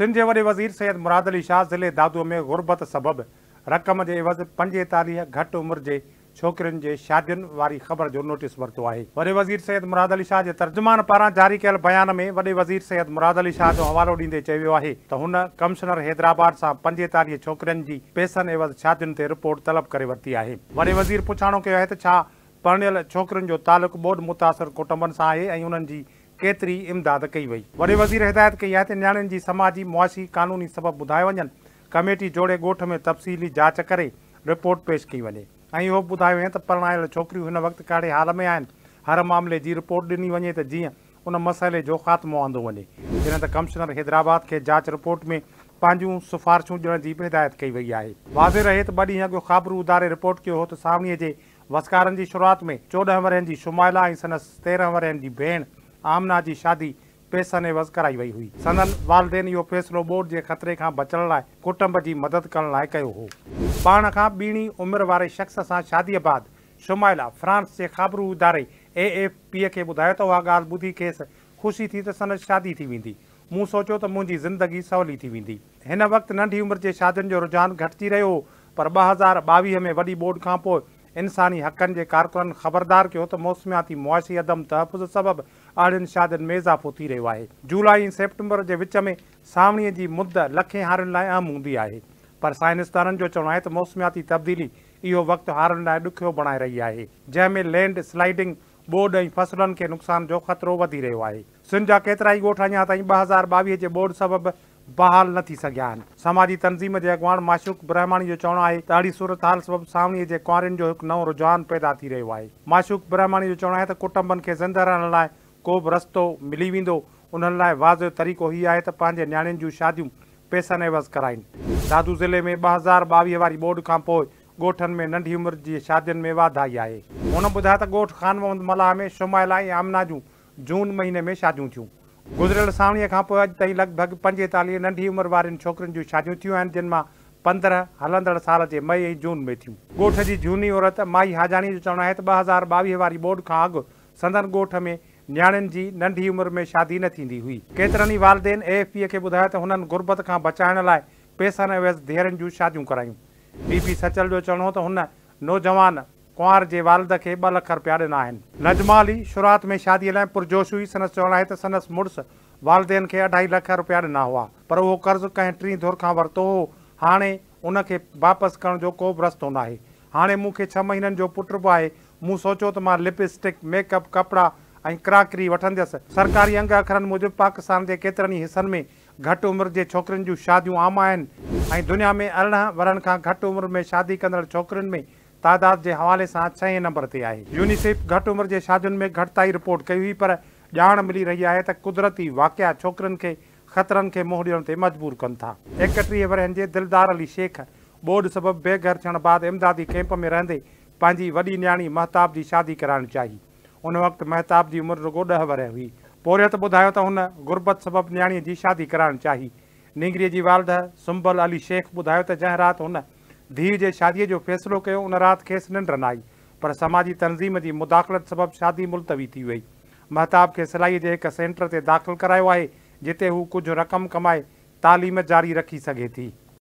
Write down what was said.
सिंध के वॾे वज़ीर सैयद मुराद अली शाह ज़िले दादू में गुरबत सबब रक़म के एवज़ 45 घट उम्र के छोकरियुनि जे शादियुनि वारी ख़बर जो नोटिस वरितो आहे। वॾे वज़ीर सैयद मुराद अली शाह के तर्जुमान पारां जारी कयल बयान में वॾे वज़ीर सैयद मुराद अली शाह जो हवालो ॾींदे चयो वियो आहे त हुन कमिश्नर हैदराबाद सां 45 छोकरियुनि जी पैसनि एवज़ शादियुनि ते रिपोर्ट तलब करे वरिती आहे। वॾे वज़ीर पुछाणो कयो आहे त छा पढ़ियल छोकरियुनि जो तालुक़ु ॿोॾि मुतासिर कुटुंबनि सां आहे ऐं उन्हनि जी केतिरी इमदाद कई वई। वॾे वज़ीर हिदायत कई आहे त नियाणियुनि जी समाजी मुआशी कानूनी सबब ॿुधाए वञनि, कमेटी जोड़े ॻोठ में तफ़सीली जांच करे रिपोर्ट पेश कई वञे ऐं इहो ॿुधायो वञे त परणायल छोकिरियूं हिन वक़्तु कहिड़े हाल में आहिनि। हर मामले जी रिपोर्ट ॾिनी वञे त जीअं उन मसइले जो ख़ात्मो आंदो वञे। इन त कमिश्नर हैदराबाद खे जांच रिपोर्ट में पंहिंजूं सिफ़ारिशूं ॾियण जी बि हिदायत कई वई आहे। वाज़े रहे त ॿ ॾींहं अॻु ख़ाबरू उदारे रिपोर्ट कयो हो त सावणीअ जे वसकारनि जी शुरूआति में 14 वरहनि जी शुमाइला ऐं सनस 13 वरहनि जी भेण आमना जी शादी पैसनि एवज़ कराई वई हुई। संदन वालदेन इहो फ़ैसिलो ॿोॾि जे ख़तरे खां बचण लाइ कुटुंब जी मदद करण लाइ कयो हो। पाण खां ॿीणी उमिरि वारे शख़्स सां शादीअ बाद शुमाइला फ्रांस जे ख़ाबरू इदारे AFP खे ॿुधायो त उहा ॻाल्हि ॿुधी खेसि ख़ुशी थी त संदसि शादी थी वेंदी। मूं सोचियो त मुंहिंजी ज़िंदगी सवली थी वेंदी। हिन वक़्तु नंढी उमिरि जे शादियुनि जो रुझान घटिजी रहियो हो, पर 2022 में वॾी ॿोॾि खां पोइ इंसानी हक़नि जे कारकुननि ख़बरदार कयो त मौसमियाती मुआशी अदम तहफ़ुज़ सबबि अहिड़ियुनि शादियुनि में इज़ाफ़ो थी रहियो आहे। जुलाई ऐं सेप्टेंबर जे विच में सावणीअ जी मुद्द लखे हारियुनि लाइ अहम हूंदी आहे, पर साइंसदाननि जो चवणु आहे त मौसमियाती तब्दीली इहो वक़्तु हारियुनि लाइ ॾुखियो बणाए रही आहे, जंहिंमें लैंड स्लाइडिंग ॿोॾि ऐं फसलनि खे नुक़सान जो ख़तरो वधी रहियो आहे। सिंध जा केतिरा ई ॻोठ अञा ताईं 2022 जे ॿोॾि सबबि बहाल न थी सघिया आहिनि। समाजी तंज़ीम जे अॻवान माशूक ब्रह्माणी जो चवणु आहे त अहिड़ी सूरत हाल सबबि सावणीअ जे कुंवारियुनि जो हिकु नओं रुझान पैदा थी रहियो आहे। माशूक ब्रह्माणी जो चवणु आहे त कुटुंबनि खे ज़िंदा रहण लाइ को बि रस्तो मिली वेंदो, उन्हनि लाइ वाज़िह तरीक़ो हीअ आहे त पंहिंजे नियाणियुनि जूं शादियूं पैसनि एवज़ कराइनि। दादू ज़िले में 2022 वारी ॿोॾि खां पोइ ॻोठनि में नंढी उमिरि जी शादियुनि में वाधाई आहे। हुन ॿुधायो त ॻोठ खान मोहम्मद मलाह में शुमाइला ऐं आमना जूं जून महीने में शादियूं थियूं। गुज़िरियल सावणीअ खां पोइ अॼु ताईं लॻभॻि 45 नंढी उमिरि वारियुनि छोकिरियुनि जूं शादियूं थियूं आहिनि, जिन मां 15 हलंदड़ साल जे मई ऐं जून में थियूं। ॻोठ जी झूनी औरत माई हाजानी जो चवणु आहे त 2022 वारी ॿोॾि खां अॻु संदन ॻोठ में नियाणियुनि जी नंढी उमिरि में शादी न थींदी हुई। केतिरनि ई वालदेन AFP खे ॿुधायो त हुननि गुरबत खां बचाइण लाइ पैसनि एवज़ धीअरुनि जूं शादियूं करायूं। बीबी सचल जो चवणो हो त हुन नौजवान कुंवार जे वालिद खे 2 लख रुपया ॾिना आहिनि। नजमाली शुरूआति में शादीअ लाइ पुरजोश हुई। संदसि चवणु आहे त संदसि मुड़ुसु वालदेन खे 2.5 लख रुपया ॾिना हुआ, पर उहो कर्ज़ु कंहिं टीं धुर खां वरितो हो। हाणे उनखे वापसि करण जो को बि रस्तो न आहे। हाणे मूंखे 6 महीननि जो पुटु बि आहे। मूं सोचियो त मां लिपस्टिक, मेकअप, कपिड़ा ऐं क्राकरी वठंदसि। सरकारी अंग अखरनि मूजिबि पाकिस्तान जे केतिरनि ई हिसनि में घटि उमिरि जे छोकिरियुनि जूं शादियूं आम आहिनि ऐं दुनिया में 18 वरहनि खां घटि उमिरि में शादी कंदड़ छोकिरियुनि में तादाद जे हवाले सां 6 नंबर ते आहे। यूनिसेफ घटि उमिरि जे शादियुनि में घटिताई रिपोर्ट कई हुई, पर ॼाण मिली रही आहे त कुदरती वाक़िया छोकिरियुनि खे ख़तरनि खे मुंहुं ॾियण ते मजबूर कनि था। 31 वरहनि जे दिलदार अली शेख ॿोॾि सबबि बेघर थियण बाद इमदादी कैंप में रहंदे पंहिंजी वॾी न्याणी महताब जी शादी कराइण चाहिई। उन वक़्तु महताब जी उमिरि रुगो 10 वरह हुई। पोरियत ॿुधायो त हुन गुरबत सबबि नियाणीअ जी शादी कराइण चाहिई। नींगरीअ जी वालिद सुंबल अली शेख ॿुधायो त जंहिं राति हुन धीउ जे शादीअ जो फ़ैसिलो कयो, उन राति खेसि निंड न आई, पर समाजी तंज़ीम जी मुदाख़लत सबबि शादी मुलतवी थी वई। महताब खे सिलाईअ जे हिकु सेंटर ते दाख़िल करायो आहे, जिते हू कुझु रक़म कमाए तालीम जारी रखी सघे थी।